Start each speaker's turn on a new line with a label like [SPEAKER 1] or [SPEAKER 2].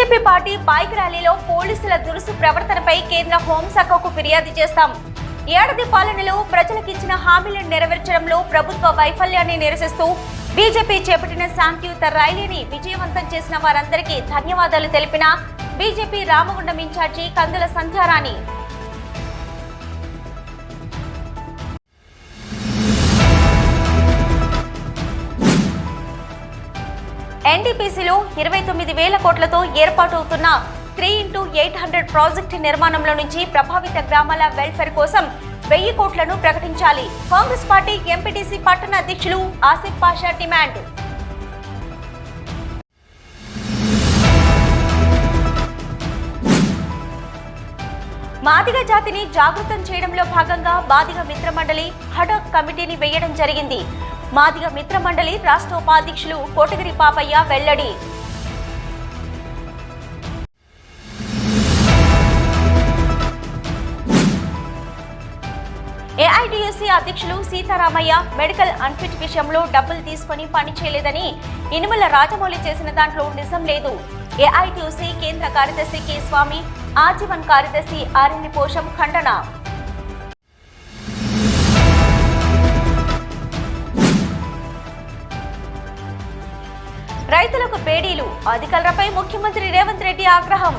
[SPEAKER 1] BJP party bike ర్యాలీలో పోలీసుల దురుసు ప్రవర్తనపై కేంద్ర హోంశాఖకు ఫిర్యాదు చేస్తాం. ఏడాది పాలనలో ప్రజలకిచ్చిన హామీలను నెరవేర్చడంలో ప్రభుత్వ వైఫల్యాన్ని నిరసిస్తూ బీజేపీ చేపట్టిన శాంతియుత ర్యాలీని విజయవంతం చేసిన వారందరికీ ధన్యవాదాలు తెలిపిన బీజేపీ రామగుండం ఇన్ఛార్జి కందుల సంధ్యారాణి. ఎన్డీపీసీలో 29,000 కోట్లతో ఏర్పాటవుతున్న 3x800 ప్రాజెక్టు నిర్మాణంలో నుంచి ప్రభావిత గ్రామాల వెల్ఫేర్ కోసం 1000 కోట్లను ప్రకటించాలి. కాంగ్రెస్ పార్టీ ఎంపీటీసీ పట్టణ అధ్యక్షులు ఆసిఫ్ పాషా డిమాండ్. మాదిగ జాతిని జాగృతం చేయడంలో భాగంగా మాదిగ మిత్ర మండలి హడాక్ కమిటీని వేయడం జరిగింది. మాదిగ మిత్ర మండలి రాష్ట్ర ఉపాధ్యక్షులు కోటగిరి పాపయ్య వెల్లడి. ఏఐటీయూసీ అధ్యక్షులు సీతారామయ్య మెడికల్ అన్ఫిట్ విషయంలో డబ్బులు తీసుకుని పని చేయలేదని ఇనుమల రాజమౌళి చేసిన దాంట్లో నిజం లేదు. ఏఐటీయూసీ కేంద్ర కార్యదర్శి కె స్వామి, ఆజీవన్ కార్యదర్శి ఆర్ఎన్ పోషం ఖండన. రైతులకు బేడీలు, అధికారులపై ముఖ్యమంత్రి రేవంత్ రెడ్డి ఆగ్రహం.